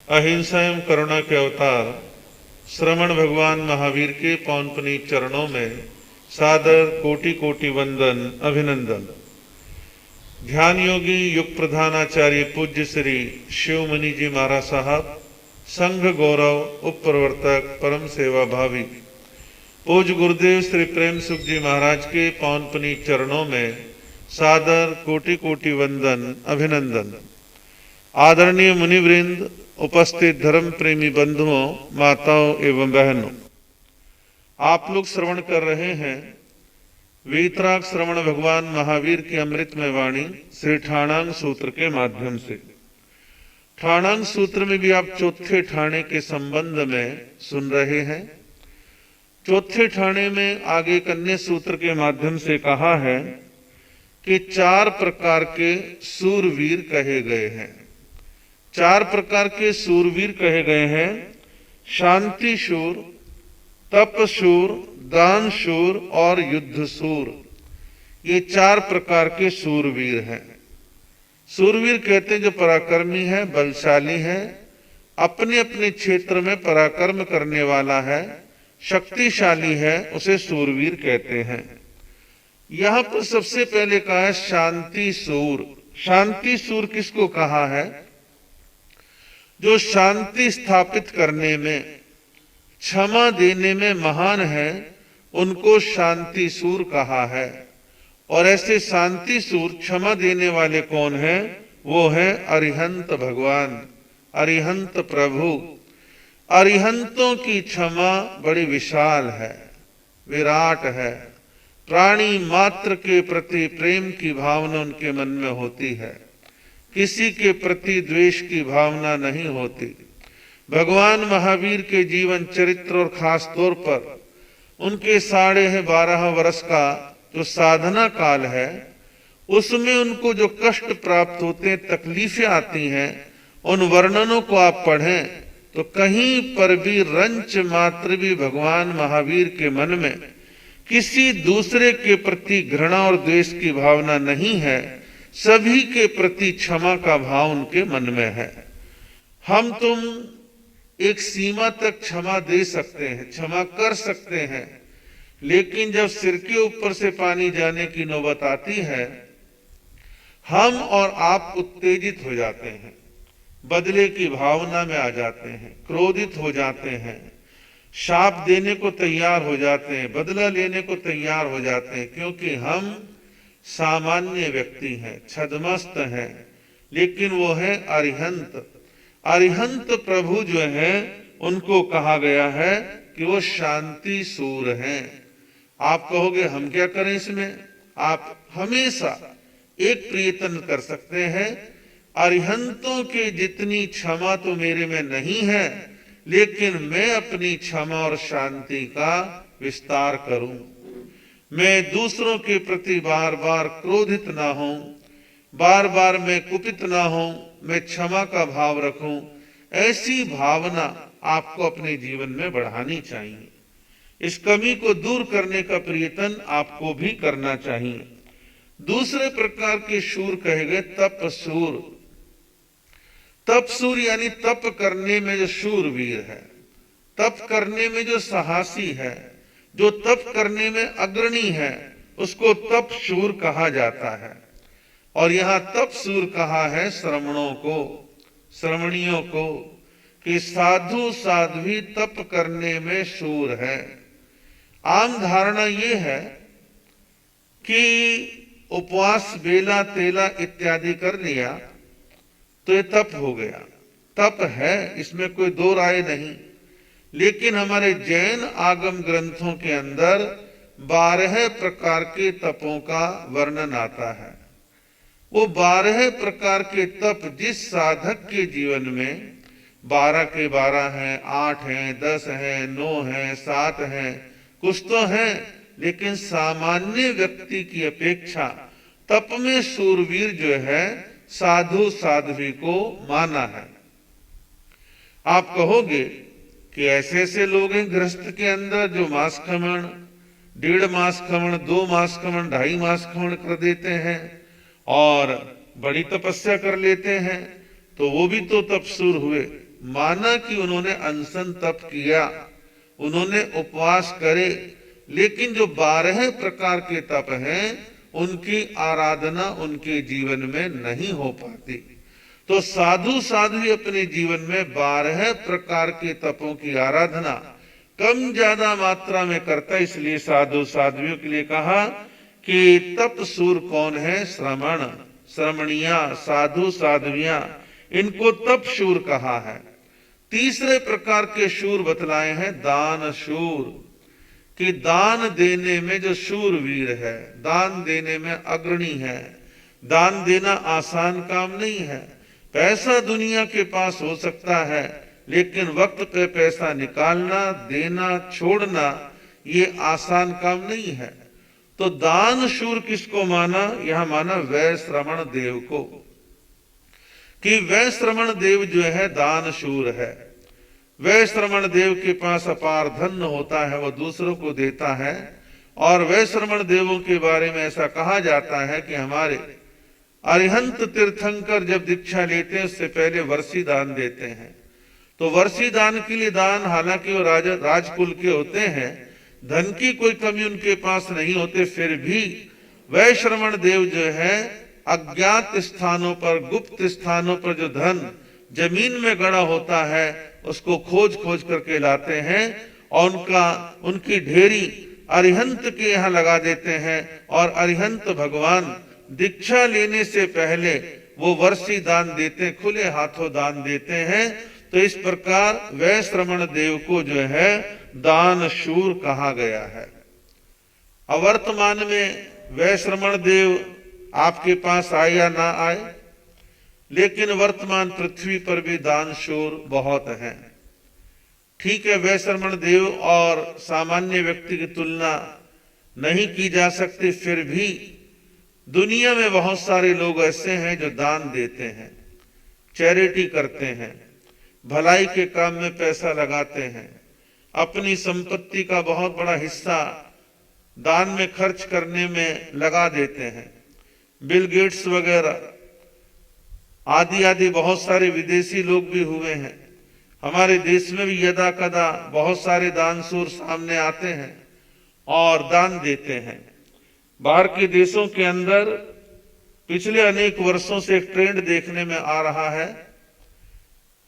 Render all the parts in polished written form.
अहिंसा एवं करुणा के अवतार श्रवण भगवान महावीर के पौन पुनीत चरणों में सादर कोटि कोटि वंदन अभिनंदन। ध्यान योगी युग प्रधानाचार्य पूज्य श्री शिवमुनि जी महाराज साहब, संघ गौरव उप प्रवर्तक परम सेवा भावी पूज्य गुरुदेव श्री प्रेम सुख जी महाराज के पौन पुनीत चरणों में सादर कोटि कोटि वंदन अभिनंदन। आदरणीय मुनिवृंद, उपस्थित धर्म प्रेमी बंधुओं, माताओं एवं बहनों, आप लोग श्रवण कर रहे हैं वीतराग श्रवण भगवान महावीर की अमृतमय वाणी श्री ठाणांग सूत्र के माध्यम से। ठाणांग सूत्र में भी आप चौथे ठाणे के संबंध में सुन रहे हैं। चौथे ठाणे में आगे कन्या सूत्र के माध्यम से कहा है कि 4 प्रकार के सूरवीर कहे गए हैं। 4 प्रकार के सूरवीर कहे गए हैं: शांति शूर, तप शूर, दान शूर और युद्ध शूर। ये 4 प्रकार के सूरवीर हैं। सूरवीर कहते हैं जो पराक्रमी है, बलशाली है, अपने अपने क्षेत्र में पराक्रम करने वाला है, शक्तिशाली है, उसे सूरवीर कहते हैं। यहां पर सबसे पहले कहा है शांति सूर। शांति सूर किसको कहा है? जो शांति स्थापित करने में, क्षमा देने में महान है, उनको शांति सूर कहा है। और ऐसे शांति सूर, क्षमा देने वाले कौन है? वो है अरिहंत भगवान, अरिहंत प्रभु। अरिहंतों की क्षमा बड़ी विशाल है, विराट है। प्राणी मात्र के प्रति प्रेम की भावना उनके मन में होती है, किसी के प्रति द्वेष की भावना नहीं होती। भगवान महावीर के जीवन चरित्र और खास तौर पर उनके 12.5 वर्ष का जो साधना काल है, उसमें उनको जो कष्ट प्राप्त होते हैं, तकलीफें आती हैं, उन वर्णनों को आप पढ़ें तो कहीं पर भी रंच मात्र भी भगवान महावीर के मन में किसी दूसरे के प्रति घृणा और द्वेष की भावना नहीं है। सभी के प्रति क्षमा का भाव उनके मन में है। हम तुम एक सीमा तक क्षमा दे सकते हैं, क्षमा कर सकते हैं, लेकिन जब सिर के ऊपर से पानी जाने की नौबत आती है, हम और आप उत्तेजित हो जाते हैं, बदले की भावना में आ जाते हैं, क्रोधित हो जाते हैं, शाप देने को तैयार हो जाते हैं, बदला लेने को तैयार हो जाते हैं, क्योंकि हम सामान्य व्यक्ति हैं, छद्मस्त हैं। लेकिन वो है अरिहंत। अरिहंत प्रभु जो है, उनको कहा गया है कि वो शांति सूर हैं। आप कहोगे हम क्या करें इसमें? आप हमेशा एक प्रयत्न कर सकते हैं, अरिहंतों के जितनी क्षमा तो मेरे में नहीं है, लेकिन मैं अपनी क्षमा और शांति का विस्तार करूं। मैं दूसरों के प्रति बार बार क्रोधित ना हूं, बार बार मैं कुपित ना हूं, मैं क्षमा का भाव रखूं। ऐसी भावना आपको अपने जीवन में बढ़ानी चाहिए। इस कमी को दूर करने का प्रयत्न आपको भी करना चाहिए। दूसरे प्रकार के शूर कहे गए तप सूर। तप सूर यानी तप करने में जो शूरवीर है, तप करने में जो साहसी है, जो तप करने में अग्रणी है, उसको तप शूर कहा जाता है। और यहां तप सूर कहा है श्रमणों को, श्रमणियों को, कि साधु साध्वी तप करने में शूर है। आम धारणा यह है कि उपवास, बेला तेला इत्यादि कर लिया तो ये तप हो गया। तप है, इसमें कोई दो राय नहीं। लेकिन हमारे जैन आगम ग्रंथों के अंदर 12 प्रकार के तपों का वर्णन आता है। वो 12 प्रकार के तप जिस साधक के जीवन में 12 के 12 हैं, 8 हैं, 10 हैं, 9 हैं, 7 हैं, कुछ तो हैं, लेकिन सामान्य व्यक्ति की अपेक्षा तप में सूरवीर जो है साधु साध्वी को माना है। आप कहोगे कि ऐसे ऐसे लोग हैं गृहस्थ के अंदर जो मास खमण, 1.5 मास खमण, 2 मास खमण, 2.5 मास खमण कर देते हैं और बड़ी तपस्या कर लेते हैं, तो वो भी तो तपसूर हुए। माना कि उन्होंने अनशन तप किया, उन्होंने उपवास करे, लेकिन जो 12 प्रकार के तप हैं उनकी आराधना उनके जीवन में नहीं हो पाती। तो साधु साध्वी अपने जीवन में 12 प्रकार के तपों की आराधना कम ज्यादा मात्रा में करता, इसलिए साधु साध्वियों के लिए कहा कि तप सूर कौन है? श्रमण, श्रमणिया, साधु साध्वियां, इनको तप शूर कहा है। तीसरे प्रकार के शूर बतलाए हैं दान शूर, कि दान देने में जो शूरवीर है, दान देने में अग्रणी है। दान देना आसान काम नहीं है। पैसा दुनिया के पास हो सकता है, लेकिन वक्त पे पैसा निकालना, देना, छोड़ना ये आसान काम नहीं है। तो दान शूर किसको माना? यह माना वैश्रवण देव को, कि वैश्रवण देव जो है दान शूर है। वैश्रवण देव के पास अपार धन होता है, वह दूसरों को देता है। और वैश्रवण देवों के बारे में ऐसा कहा जाता है कि हमारे अरिहंत तीर्थंकर जब दीक्षा लेते हैं उससे पहले वर्षी दान देते हैं। तो वर्षी दान के लिए दान, हालांकि वो राजकुल के होते हैं, धन की कोई कमी उनके पास नहीं होते, फिर भी वैश्रवण देव जो है अज्ञात स्थानों पर, गुप्त स्थानों पर जो धन जमीन में गड़ा होता है उसको खोज खोज करके लाते हैं और उनकी ढेरी अरिहंत के यहाँ लगा देते हैं। और अरिहंत भगवान दीक्षा लेने से पहले वो वर्षी दान देते, खुले हाथों दान देते हैं। तो इस प्रकार वैश्रवण देव को जो है दान शूर कहा गया है। अब वर्तमान में वैश्रवण देव आपके पास आए या ना आए, लेकिन वर्तमान पृथ्वी पर भी दान शूर बहुत हैं। ठीक है, वैश्रवण देव और सामान्य व्यक्ति की तुलना नहीं की जा सकती, फिर भी दुनिया में बहुत सारे लोग ऐसे हैं जो दान देते हैं, चैरिटी करते हैं, भलाई के काम में पैसा लगाते हैं, अपनी संपत्ति का बहुत बड़ा हिस्सा दान में खर्च करने में लगा देते हैं। बिल गेट्स वगैरह आदि आदि बहुत सारे विदेशी लोग भी हुए हैं। हमारे देश में भी यदा कदा बहुत सारे दानशूर सामने आते हैं और दान देते हैं। बाहर के देशों के अंदर पिछले अनेक वर्षों से एक ट्रेंड देखने में आ रहा है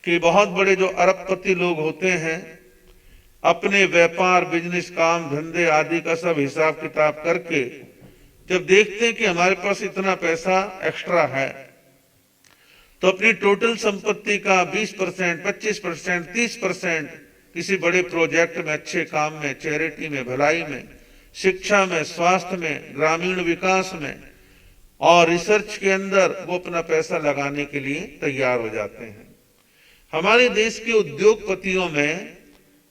कि बहुत बड़े जो अरबपति लोग होते हैं अपने व्यापार, बिजनेस, काम धंधे आदि का सब हिसाब किताब करके जब देखते हैं कि हमारे पास इतना पैसा एक्स्ट्रा है, तो अपनी टोटल संपत्ति का 20%, 25%, 30% किसी बड़े प्रोजेक्ट में, अच्छे काम में, चैरिटी में, भलाई में, शिक्षा में, स्वास्थ्य में, ग्रामीण विकास में और रिसर्च के अंदर वो अपना पैसा लगाने के लिए तैयार हो जाते हैं। हमारे देश के उद्योगपतियों में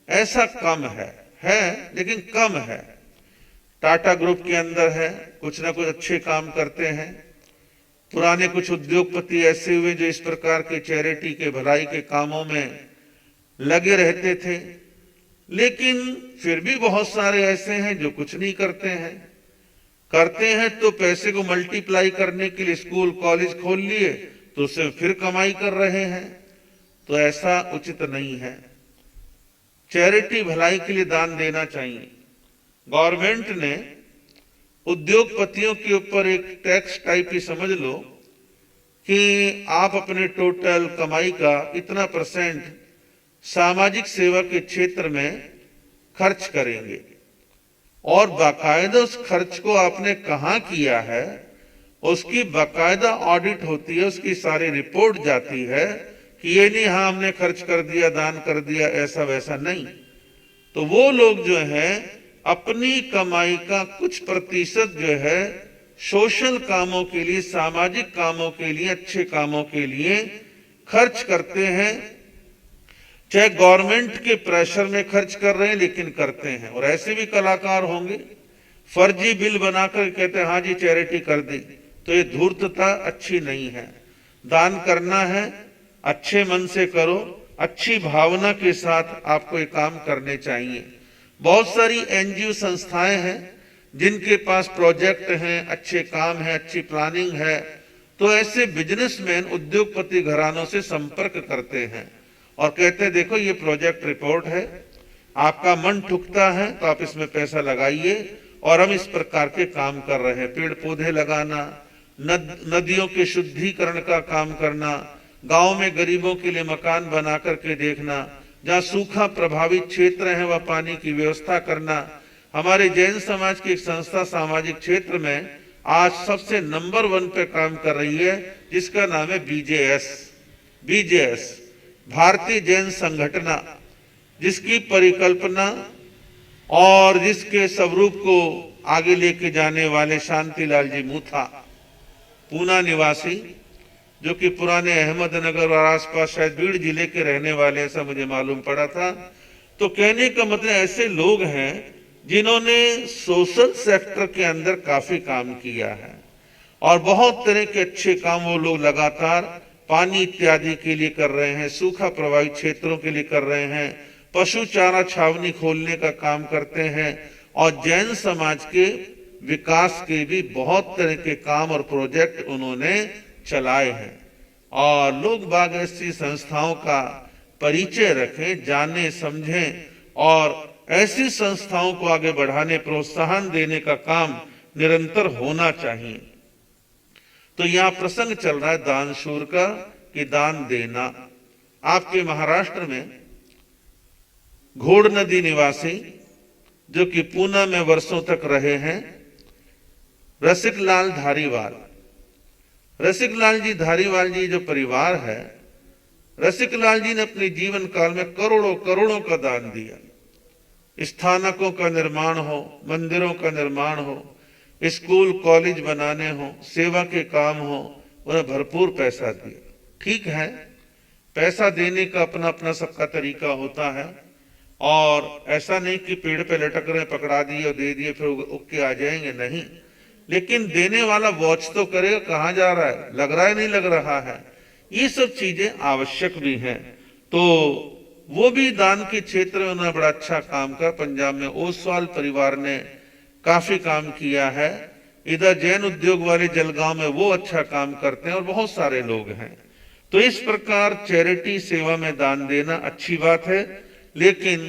ऐसा कम है लेकिन कम है। टाटा ग्रुप के अंदर है, कुछ ना कुछ अच्छे काम करते हैं। पुराने कुछ उद्योगपति ऐसे हुए जो इस प्रकार के चैरिटी के, भलाई के कामों में लगे रहते थे, लेकिन फिर भी बहुत सारे ऐसे हैं जो कुछ नहीं करते हैं तो पैसे को मल्टीप्लाई करने के लिए स्कूल कॉलेज खोल लिए तो उससे फिर कमाई कर रहे हैं। तो ऐसा उचित नहीं है। चैरिटी, भलाई के लिए दान देना चाहिए। गवर्नमेंट ने उद्योगपतियों के ऊपर एक टैक्स टाइप ही समझ लो कि आप अपने टोटल कमाई का इतना % सामाजिक सेवा के क्षेत्र में खर्च करेंगे और बाकायदा उस खर्च को आपने कहाँ किया है उसकी बाकायदा ऑडिट होती है, उसकी सारी रिपोर्ट जाती है कि ये नहीं हाँ हमने खर्च कर दिया, दान कर दिया, ऐसा वैसा नहीं। तो वो लोग जो हैं अपनी कमाई का कुछ % जो है सोशल कामों के लिए, सामाजिक कामों के लिए, अच्छे कामों के लिए खर्च करते हैं। चाहे गवर्नमेंट के प्रेशर में खर्च कर रहे हैं लेकिन करते हैं। और ऐसे भी कलाकार होंगे फर्जी बिल बनाकर कहते हैं हाँ जी चैरिटी कर दी, तो ये धूर्तता अच्छी नहीं है। दान करना है, अच्छे मन से करो, अच्छी भावना के साथ आपको ये काम करने चाहिए। बहुत सारी NGO संस्थाएं हैं जिनके पास प्रोजेक्ट हैं, अच्छे काम है, अच्छी प्लानिंग है, तो ऐसे बिजनेसमैन उद्योगपति घरानों से संपर्क करते हैं और कहते हैं देखो ये प्रोजेक्ट रिपोर्ट है, आपका मन ठुकता है तो आप इसमें पैसा लगाइए, और हम इस प्रकार के काम कर रहे हैं। पेड़ पौधे लगाना, नदियों के शुद्धिकरण का काम करना, गांव में गरीबों के लिए मकान बना करके देखना, जहां सूखा प्रभावित क्षेत्र है वह पानी की व्यवस्था करना। हमारे जैन समाज की एक संस्था सामाजिक क्षेत्र में आज सबसे नंबर 1 पे काम कर रही है, जिसका नाम है बीजेएस, भारतीय जैन संगठना, जिसकी परिकल्पना और जिसके स्वरूप को आगे लेके जाने वाले शांतिलाल जी मूथा, पूना निवासी, जो कि पुराने अहमदनगर और आसपास शायद बीड़ जिले के रहने वाले, ऐसा मुझे मालूम पड़ा था। तो कहने का मतलब ऐसे लोग हैं जिन्होंने सोशल सेक्टर के अंदर काफी काम किया है, और बहुत तरह के अच्छे काम वो लोग लगातार पानी इत्यादि के लिए कर रहे हैं, सूखा प्रभावित क्षेत्रों के लिए कर रहे हैं, पशु चारा छावनी खोलने का काम करते हैं, और जैन समाज के विकास के भी बहुत तरह के काम और प्रोजेक्ट उन्होंने चलाए हैं। और लोग बाग ऐसी संस्थाओं का परिचय रखें, जाने समझें, और ऐसी संस्थाओं को आगे बढ़ाने, प्रोत्साहन देने का काम निरंतर होना चाहिए। तो यहां प्रसंग चल रहा है दानशूर का, कि दान देना। आपके महाराष्ट्र में घोड़ नदी निवासी, जो कि पूना में वर्षों तक रहे हैं, रसिकलाल धारीवाल। रसिकलाल जी धारीवाल जी जो परिवार है, रसिकलाल जी ने अपने जीवन काल में करोड़ों करोड़ों का दान दिया। स्थानकों का निर्माण हो, मंदिरों का निर्माण हो, स्कूल कॉलेज बनाने हो, सेवा के काम हो, उन्हें भरपूर पैसा दिया। ठीक है, पैसा देने का अपना अपना सबका तरीका होता है, और ऐसा नहीं कि पेड़ पे लटक रहे पकड़ा दिए और दे दिए फिर उग के आ जाएंगे, नहीं। लेकिन देने वाला वॉच तो करेगा, कहां जा रहा है, लग रहा है नहीं लग रहा है, ये सब चीजें आवश्यक भी हैं। तो वो भी दान के क्षेत्र में उन्होंने बड़ा अच्छा काम किया। पंजाब में ओसवाल परिवार ने काफी काम किया है। इधर जैन उद्योग वाले जलगांव में वो अच्छा काम करते हैं, और बहुत सारे लोग हैं। तो इस प्रकार चैरिटी सेवा में दान देना अच्छी बात है, लेकिन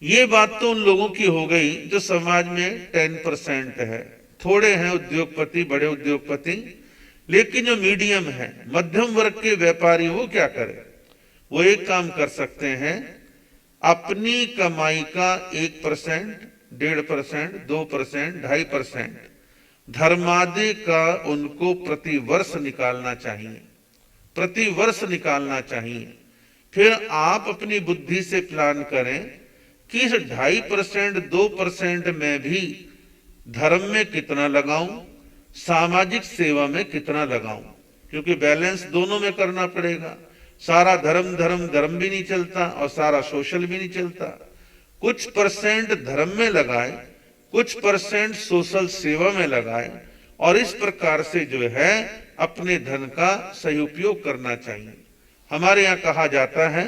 ये बात तो उन लोगों की हो गई जो समाज में 10% है। थोड़े हैं उद्योगपति, बड़े उद्योगपति, लेकिन जो मीडियम है, मध्यम वर्ग के व्यापारी, वो क्या करें? वो एक काम कर सकते हैं, अपनी कमाई का 1%, 1.5%, 2%, 2.5% धर्मादि का उनको प्रति वर्ष निकालना चाहिए, प्रति वर्ष निकालना चाहिए। फिर आप अपनी बुद्धि से प्लान करें कि इस 2.5%, 2% में भी धर्म में कितना लगाऊं, सामाजिक सेवा में कितना लगाऊं, क्योंकि बैलेंस दोनों में करना पड़ेगा। सारा धर्म भी नहीं चलता, और सारा सोशल भी नहीं चलता। कुछ % धर्म में लगाए, कुछ % सोशल सेवा में लगाए, और इस प्रकार से जो है अपने धन का सही उपयोग करना चाहिए। हमारे यहाँ कहा जाता है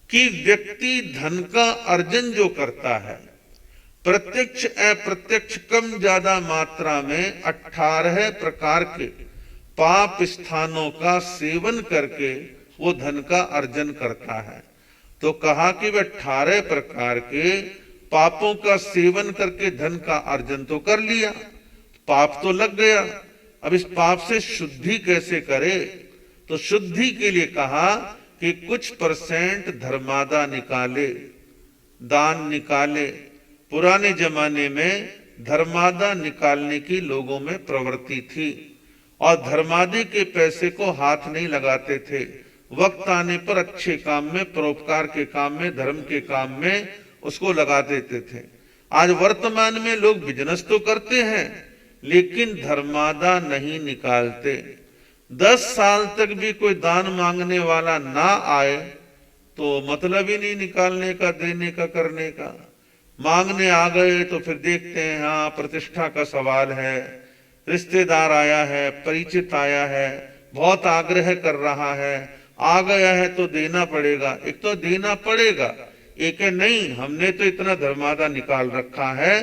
कि व्यक्ति धन का अर्जन जो करता है, प्रत्यक्ष अप्रत्यक्ष कम ज्यादा मात्रा में 18 प्रकार के पाप स्थानों का सेवन करके वो धन का अर्जन करता है। तो कहा कि वह 18 प्रकार के पापों का सेवन करके धन का अर्जन तो कर लिया, पाप तो लग गया। अब इस पाप से शुद्धि कैसे करे? तो शुद्धि के लिए कहा कि कुछ % धर्मादा निकाले, दान निकाले। पुराने जमाने में धर्मादा निकालने की लोगों में प्रवृत्ति थी, और धर्मादि के पैसे को हाथ नहीं लगाते थे। वक्त आने पर अच्छे काम में, परोपकार के काम में, धर्म के काम में उसको लगा देते थे। आज वर्तमान में लोग बिजनेस तो करते हैं, लेकिन धर्मादा नहीं निकालते। 10 साल तक भी कोई दान मांगने वाला ना आए तो मतलब ही नहीं निकालने का, देने का, करने का। मांगने आ गए तो फिर देखते हैं, हाँ प्रतिष्ठा का सवाल है, रिश्तेदार आया है, परिचित आया है, बहुत आग्रह कर रहा है, आ गया है तो देना पड़ेगा। एक तो देना पड़ेगा, एक है नहीं, हमने तो इतना धर्मादा निकाल रखा है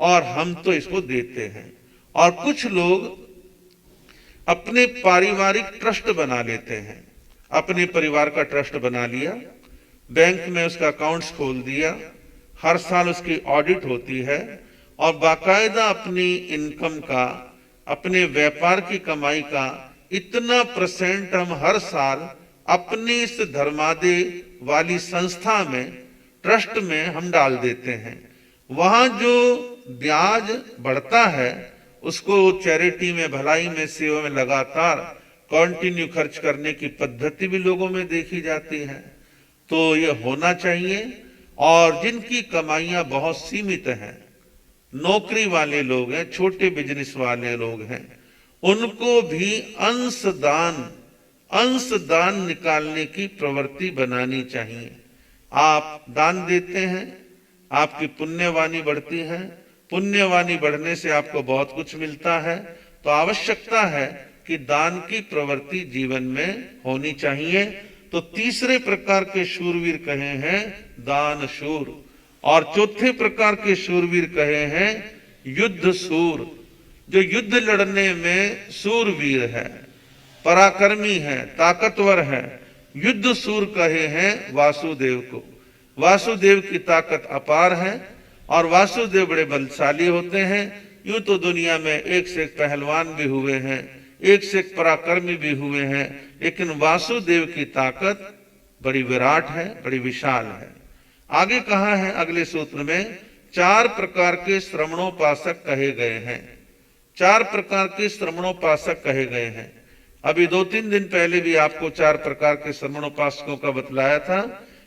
और हम तो इसको देते हैं। और कुछ लोग अपने पारिवारिक ट्रस्ट बना लेते हैं, अपने परिवार का ट्रस्ट बना लिया, बैंक में उसका अकाउंट्स खोल दिया, हर साल उसकी ऑडिट होती है और बाकायदा अपनी इनकम का, अपने व्यापार की कमाई का इतना % हम हर साल अपनी इस धर्मादय वाली संस्था में, ट्रस्ट में हम डाल देते हैं। वहां जो ब्याज बढ़ता है उसको चैरिटी में, भलाई में, सेवा में लगातार कंटिन्यू खर्च करने की पद्धति भी लोगों में देखी जाती है। तो ये होना चाहिए। और जिनकी कमाइयां बहुत सीमित हैं, नौकरी वाले लोग हैं, छोटे बिजनेस वाले लोग हैं, उनको भी अंशदान निकालने की प्रवृत्ति बनानी चाहिए। आप दान देते हैं, आपकी पुण्यवाणी बढ़ती है, पुण्यवाणी बढ़ने से आपको बहुत कुछ मिलता है। तो आवश्यकता है कि दान की प्रवृत्ति जीवन में होनी चाहिए। तो तीसरे प्रकार के शूरवीर कहे हैं दान शूर, और चौथे प्रकार के शूरवीर कहे हैं युद्ध सूर। जो युद्ध लड़ने में शूरवीर है, पराक्रमी है, ताकतवर है, युद्ध सूर कहे हैं वासुदेव को। वासुदेव की ताकत अपार है और वासुदेव बड़े बलशाली होते हैं। यूं तो दुनिया में एक से एक पहलवान भी हुए हैं, एक से एक पराक्रमी भी हुए हैं, लेकिन वासुदेव की ताकत बड़ी विराट है, बड़ी विशाल है। आगे कहा है अगले सूत्र में 4 प्रकार के श्रमणोपासक कहे गए हैं। 4 प्रकार के श्रमणोपासक कहे गए हैं। अभी 2-3 दिन पहले भी आपको 4 प्रकार के श्रमणोपासकों का बतलाया था।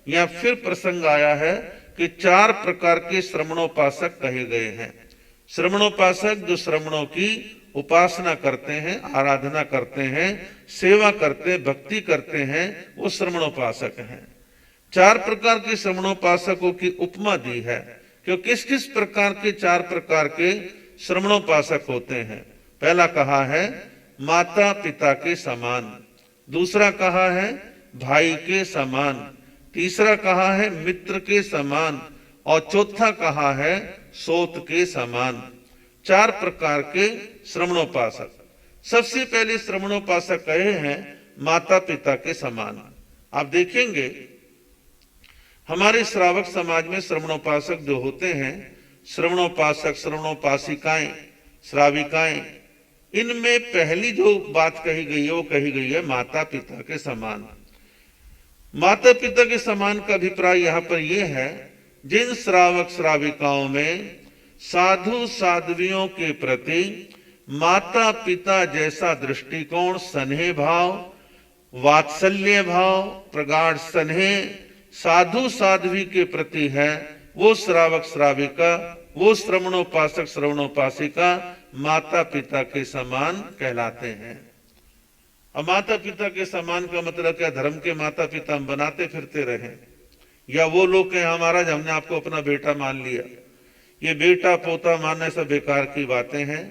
यहां फिर प्रसंग आया है कि 4 प्रकार के श्रमणोपासक कहे गए हैं। श्रमणोपासक जो श्रमणों की उपासना करते हैं, आराधना करते हैं, सेवा करते हैं, भक्ति करते हैं, वो श्रमणोपासक हैं। 4 प्रकार के श्रमणोपासकों की उपमा दी है कि किस किस प्रकार के 4 प्रकार के श्रमणोपासक होते हैं। पहला कहा है माता पिता के समान, दूसरा कहा है भाई के समान, तीसरा कहा है मित्र के समान और चौथा कहा है सोत के समान। 4 प्रकार के श्रमणोपासक। सबसे पहले श्रमणोपासक कहे हैं माता पिता के समान। आप देखेंगे हमारे श्रावक समाज में श्रमणोपासक जो होते हैं, श्रमणोपासक, श्रमणोपासिकाएं, श्राविकाएं, इनमें पहली जो बात कही गई है वो कही गई है माता पिता के समान। माता पिता के समान का अभिप्राय यहां पर यह है जिन श्रावक श्राविकाओं में साधु साध्वियों के प्रति माता पिता जैसा दृष्टिकोण, स्नेह भाव, वात्सल्य भाव, प्रगाढ़ स्नेह साधु साध्वी के प्रति है, वो श्रावक श्राविका, वो श्रमणोपासक श्रवणोपासिका माता पिता के समान कहलाते हैं। अब माता पिता के समान का मतलब क्या? धर्म के माता पिता हम बनाते फिरते रहे, या वो लोग कहें हमारा हमने आपको अपना बेटा मान लिया। ये बेटा पोता मानना सब बेकार की बातें हैं।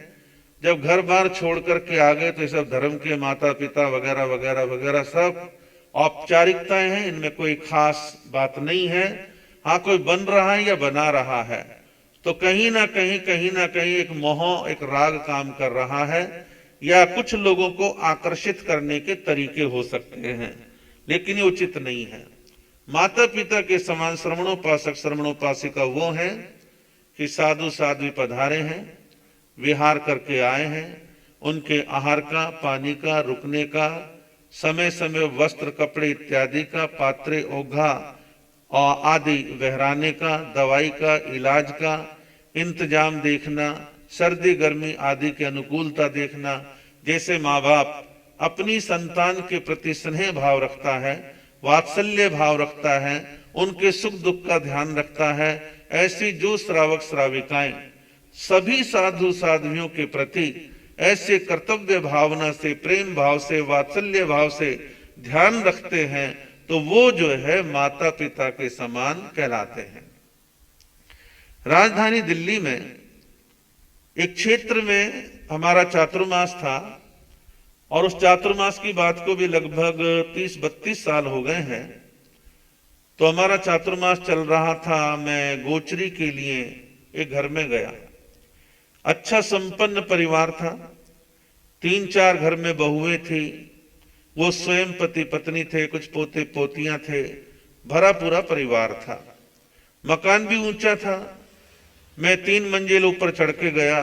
जब घर बार छोड़ करके आ गए तो सब धर्म के माता पिता वगैरह वगैरह वगैरह सब औपचारिकताएं हैं, इनमें कोई खास बात नहीं है। हाँ, कोई बन रहा है या बना रहा है तो कहीं ना कहीं एक मोह, एक राग काम कर रहा है, या कुछ लोगों को आकर्षित करने के तरीके हो सकते हैं, लेकिन ये उचित नहीं है। माता पिता के समान श्रमणोपासक श्रमणोपासिका वो हैं कि साधु साध्वी पधारे हैं, विहार करके आए हैं, उनके आहार का, पानी का, रुकने का, समय समय वस्त्र कपड़े इत्यादि का, पात्रे ओघा और आदि वहराने का, दवाई का, इलाज का इंतजाम देखना, सर्दी गर्मी आदि की अनुकूलता देखना। जैसे माँ बाप अपनी संतान के प्रति स्नेह भाव रखता है, वात्सल्य भाव रखता है, उनके सुख दुख का ध्यान रखता है, ऐसी जो श्रावक श्राविकाएं सभी साधु साध्वियों के प्रति ऐसे कर्तव्य भावना से, प्रेम भाव से, वात्सल्य भाव से ध्यान रखते हैं, तो वो जो है माता पिता के समान कहलाते हैं। राजधानी दिल्ली में एक क्षेत्र में हमारा चातुर्मास था, और उस चातुर्मास की बात को भी लगभग 30-32 साल हो गए हैं। तो हमारा चातुर्मास चल रहा था, मैं गोचरी के लिए एक घर में गया। अच्छा संपन्न परिवार था, 3-4 घर में बहुएं थी, वो स्वयं पति पत्नी थे, कुछ पोते पोतियां थे, भरा पूरा परिवार था। मकान भी ऊंचा था। मैं 3 मंजिल ऊपर चढ़ के गया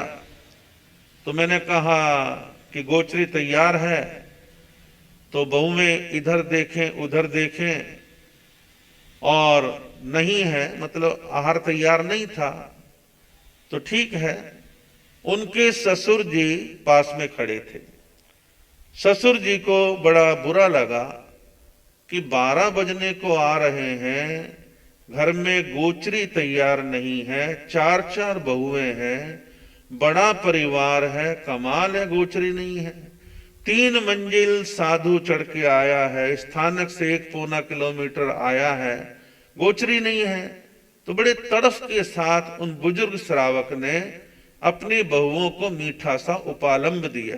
तो मैंने कहा कि गोचरी तैयार है। तो बहुएं इधर देखें उधर देखें और नहीं है, मतलब आहार तैयार नहीं था। तो ठीक है, उनके ससुर जी पास में खड़े थे। ससुर जी को बड़ा बुरा लगा कि 12 बजने को आ रहे हैं, घर में गोचरी तैयार नहीं है, 4 बहुएं हैं, बड़ा परिवार है, कमाल है गोचरी नहीं है। 3 मंजिल साधु चढ़ के आया है, स्थानक से 1 किलोमीटर आया है, गोचरी नहीं है। तो बड़े तड़फ के साथ उन बुजुर्ग श्रावक ने अपनी बहुओं को मीठा सा उपालंब दिया।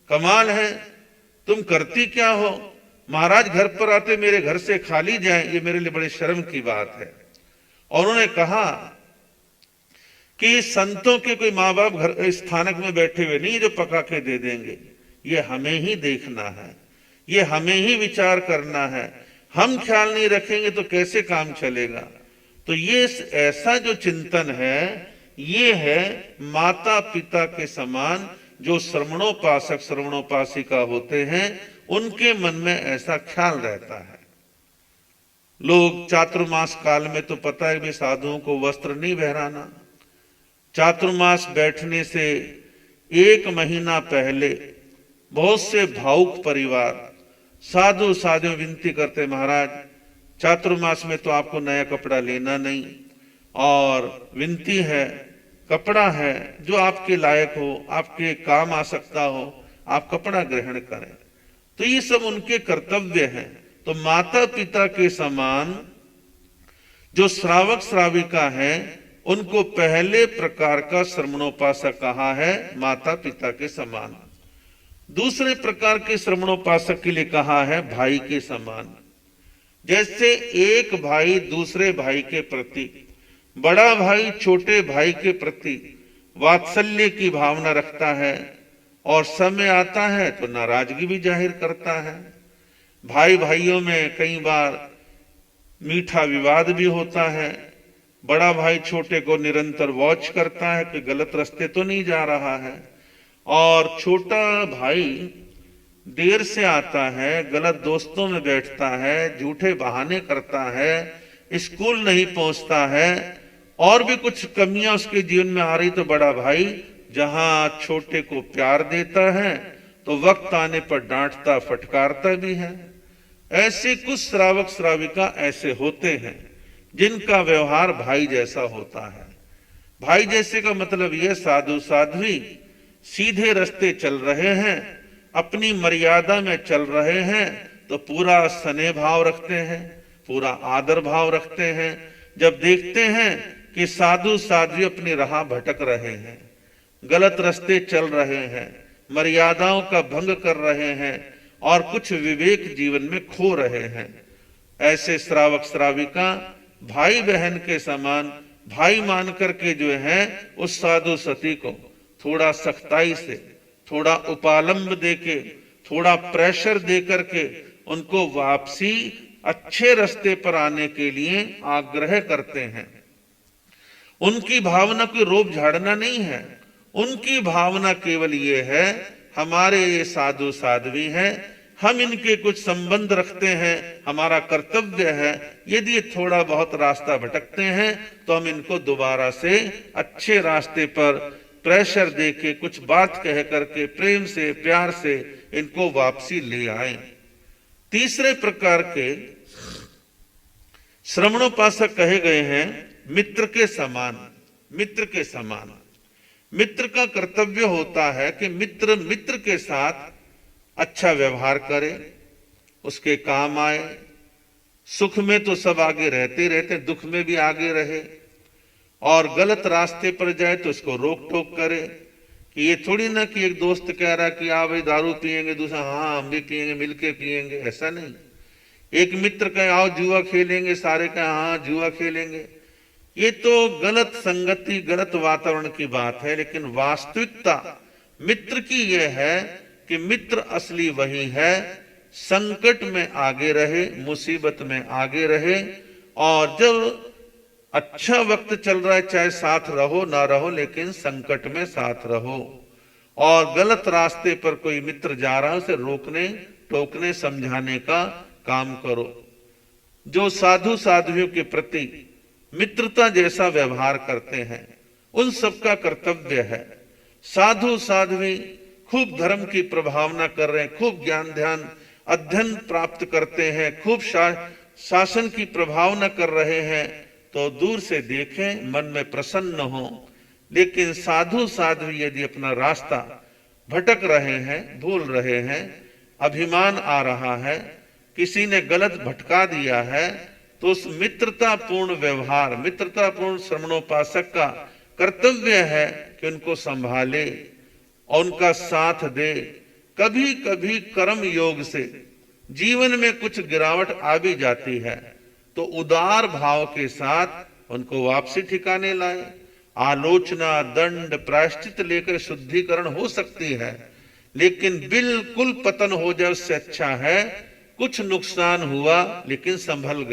कमाल है, तुम करती क्या हो? महाराज घर पर आते मेरे घर से खाली जाएं, ये मेरे लिए बड़े शर्म की बात है। और उन्होंने कहा कि संतों के कोई माँ बाप घर स्थानक में बैठे हुए नहीं जो पका के दे देंगे, ये हमें ही देखना है, ये हमें ही विचार करना है। हम ख्याल नहीं रखेंगे तो कैसे काम चलेगा? तो ये ऐसा जो चिंतन है, ये है माता पिता के समान जो श्रवणोपासक श्रवणोपासिका होते हैं, उनके मन में ऐसा ख्याल रहता है। लोग चातुर्मास काल में तो पता है भी साधुओं को वस्त्र नहीं पहनाना। चातुर्मास बैठने से 1 महीना पहले बहुत से भावुक परिवार साधु साधु विनती करते, महाराज चातुर्मास में तो आपको नया कपड़ा लेना नहीं, और विनती है कपड़ा है जो आपके लायक हो, आपके काम आ सकता हो, आप कपड़ा ग्रहण करें। तो ये सब उनके कर्तव्य हैं। तो माता पिता के समान जो श्रावक श्राविका है, उनको पहले प्रकार का श्रवणोपासक कहा है, माता पिता के समान। दूसरे प्रकार के श्रवणोपासक के लिए कहा है भाई के समान। जैसे एक भाई दूसरे भाई के प्रति, बड़ा भाई छोटे भाई के प्रति वात्सल्य की भावना रखता है, और समय आता है तो नाराजगी भी जाहिर करता है। भाई भाइयों में कई बार मीठा विवाद भी होता है। बड़ा भाई छोटे को निरंतर वॉच करता है कि गलत रास्ते तो नहीं जा रहा है, और छोटा भाई देर से आता है, गलत दोस्तों में बैठता है, झूठे बहाने करता है, स्कूल नहीं पहुंचता है, और भी कुछ कमियां उसके जीवन में आ रही, तो बड़ा भाई जहां छोटे को प्यार देता है तो वक्त आने पर डांटता फटकारता भी है। ऐसे कुछ श्रावक श्राविका ऐसे होते हैं जिनका व्यवहार भाई जैसा होता है। भाई जैसे का मतलब यह साधु साध्वी सीधे रास्ते चल रहे हैं, अपनी मर्यादा में चल रहे हैं, तो पूरा स्नेह भाव रखते हैं, पूरा आदर भाव रखते हैं। जब देखते हैं कि साधु साध्वी अपनी राह भटक रहे हैं, गलत रास्ते चल रहे हैं, मर्यादाओं का भंग कर रहे हैं और कुछ विवेक जीवन में खो रहे हैं, ऐसे श्रावक श्राविका भाई बहन के समान भाई मान करके जो है उस साधु सती को थोड़ा सख्ताई से, थोड़ा उपालंब देके, थोड़ा प्रेशर दे करके उनको वापसी अच्छे रास्ते पर आने के लिए आग्रह करते हैं। उनकी भावना कोई रोप झाड़ना नहीं है, उनकी भावना केवल ये है हमारे ये साधु साध्वी हैं, हम इनके कुछ संबंध रखते हैं, हमारा कर्तव्य है, यदि थोड़ा बहुत रास्ता भटकते हैं तो हम इनको दोबारा से अच्छे रास्ते पर प्रेशर देके कुछ बात कह करके प्रेम से प्यार से इनको वापसी ले आए। तीसरे प्रकार के श्रवणोपासक कहे गए हैं मित्र के समान। मित्र के समान, मित्र का कर्तव्य होता है कि मित्र मित्र के साथ अच्छा व्यवहार करे, उसके काम आए। सुख में तो सब आगे रहते रहते, दुख में भी आगे रहे, और गलत रास्ते पर जाए तो उसको रोक टोक करे। कि ये थोड़ी ना कि एक दोस्त कह रहा कि आप भाई दारू पिएंगे, दूसरा हाँ हम भी पिएंगे, मिलके पिएंगे, ऐसा नहीं। एक मित्र कहे आओ जुआ खेलेंगे, सारे कहे हाँ जुआ खेलेंगे, ये तो गलत संगति गलत वातावरण की बात है। लेकिन वास्तविकता मित्र की यह है कि मित्र असली वही है संकट में आगे रहे, मुसीबत में आगे रहे, और जब अच्छा वक्त चल रहा है चाहे साथ रहो ना रहो, लेकिन संकट में साथ रहो। और गलत रास्ते पर कोई मित्र जा रहा है उसे रोकने टोकने समझाने का काम करो। जो साधु साध्वियों के प्रति मित्रता जैसा व्यवहार करते हैं उन सबका कर्तव्य है। साधु साध्वी खूब धर्म की प्रभावना कर रहे हैं, खूब ज्ञान ध्यान अध्ययन प्राप्त करते हैं, खूब शासन की प्रभावना कर रहे हैं, तो दूर से देखें, मन में प्रसन्न हो। लेकिन साधु साध्वी यदि अपना रास्ता भटक रहे हैं, भूल रहे हैं, अभिमान आ रहा है, किसी ने गलत भटका दिया है, तो उस मित्रतापूर्ण व्यवहार, मित्रतापूर्ण श्रमणोपासक का कर्तव्य है कि उनको संभाले और उनका साथ दे। कभी कभी कर्म योग से जीवन में कुछ गिरावट आ भी जाती है, तो उदार भाव के साथ उनको वापसी ठिकाने लाए। आलोचना, दंड, प्रायश्चित लेकर शुद्धिकरण हो सकती है, लेकिन बिल्कुल पतन हो जाए उससे अच्छा है कुछ नुकसान हुआ लेकिन संभल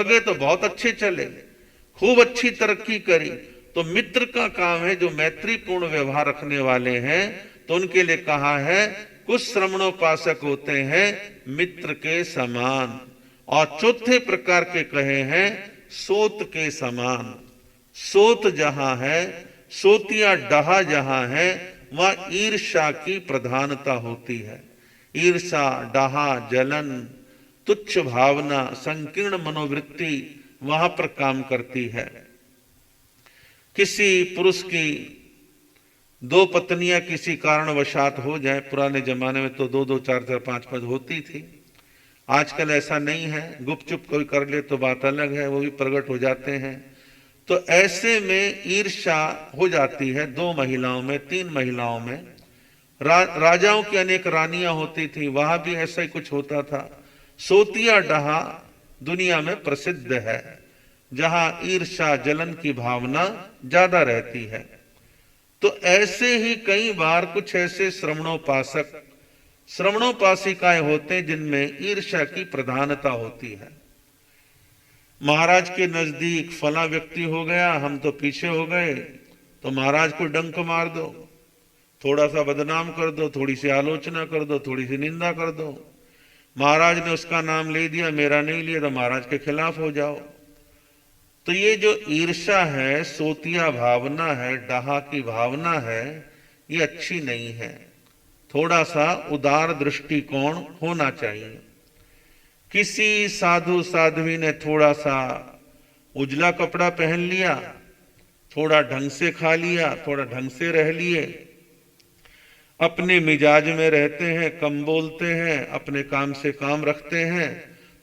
गए तो बहुत अच्छे चले, खूब अच्छी तरक्की करी। तो मित्र का काम है, जो मैत्रीपूर्ण व्यवहार रखने वाले हैं, तो उनके लिए कहा है कुछ श्रमणोपासक होते हैं मित्र के समान, और चौथे प्रकार के कहे हैं सोत के समान। सोत जहां है, सोतिया डहा जहां है, वहां ईर्ष्या की प्रधानता होती है। ईर्ष्या, डहा, जलन, तुच्छ भावना, संकीर्ण मनोवृत्ति वहां पर काम करती है। किसी पुरुष की दो पत्नियां किसी कारणवशात हो जाए, पुराने जमाने में तो 2-2, 4-4, 5-5 होती थी, आजकल ऐसा नहीं है, गुपचुप कोई कर ले तो बात अलग है, वो भी प्रकट हो जाते हैं। तो ऐसे में ईर्ष्या हो जाती है 2 महिलाओं में, 3 महिलाओं में। राजाओं की अनेक रानियां होती थी, वहां भी ऐसा ही कुछ होता था। सोतिया डहा दुनिया में प्रसिद्ध है, जहां ईर्ष्या जलन की भावना ज्यादा रहती है। तो ऐसे ही कई बार कुछ ऐसे श्रमणोपासक, श्रमणोपासिकाएं होते हैं जिनमें ईर्ष्या की प्रधानता होती है। महाराज के नजदीक फला व्यक्ति हो गया, हम तो पीछे हो गए, तो महाराज को डंक मार दो, थोड़ा सा बदनाम कर दो, थोड़ी सी आलोचना कर दो, थोड़ी सी निंदा कर दो। महाराज ने उसका नाम ले दिया, मेरा नहीं लिया, तो महाराज के खिलाफ हो जाओ। तो ये जो ईर्ष्या है, सोतिया भावना है, डहा की भावना है, ये अच्छी नहीं है। थोड़ा सा उदार दृष्टिकोण होना चाहिए। किसी साधु साध्वी ने थोड़ा सा उजला कपड़ा पहन लिया, थोड़ा ढंग से खा लिया, थोड़ा ढंग से रह लिए, अपने मिजाज में रहते हैं, कम बोलते हैं, अपने काम से काम रखते हैं,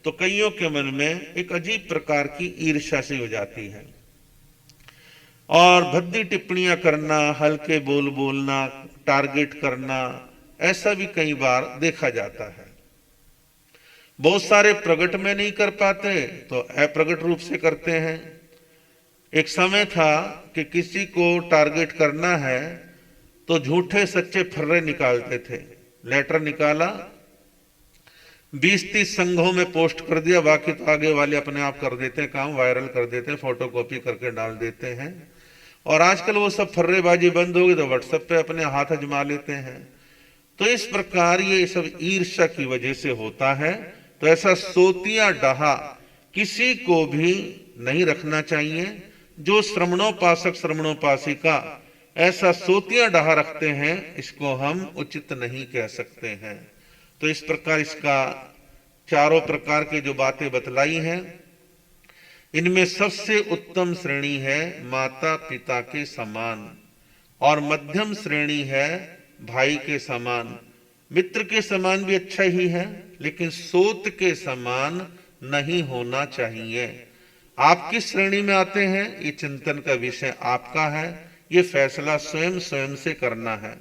तो कईयों के मन में एक अजीब प्रकार की ईर्ष्या सी हो जाती है। और भद्दी टिप्पणियां करना, हल्के बोल बोलना, टारगेट करना, ऐसा भी कई बार देखा जाता है। बहुत सारे प्रकट में नहीं कर पाते तो अप्रकट रूप से करते हैं। एक समय था कि किसी को टारगेट करना है तो झूठे सच्चे फर्रे निकालते थे। लेटर निकाला, 20-30 संघों में पोस्ट कर दिया, बाकी तो आगे वाले अपने आप कर देते हैं, काम वायरल कर देते हैं, फोटोकॉपी करके डाल देते हैं। और आजकल वो सब फर्रेबाजी बंद हो गई तो व्हाट्सएप पे अपने हाथ आजमा लेते हैं। तो इस प्रकार ये सब ईर्ष्या की वजह से होता है। तो ऐसा सोतिया डहा किसी को भी नहीं रखना चाहिए। जो श्रमणोपासक श्रमणोपासिका ऐसा सोतिया डहा रखते हैं, इसको हम उचित नहीं कह सकते हैं। तो इस प्रकार इसका चारों प्रकार की जो बातें बतलाई हैं, इनमें सबसे उत्तम श्रेणी है माता पिता के समान, और मध्यम श्रेणी है भाई के समान। मित्र के समान भी अच्छा ही है, लेकिन सोत के समान नहीं होना चाहिए। आप किस श्रेणी में आते हैं, ये चिंतन का विषय आपका है, ये फैसला स्वयं से करना है।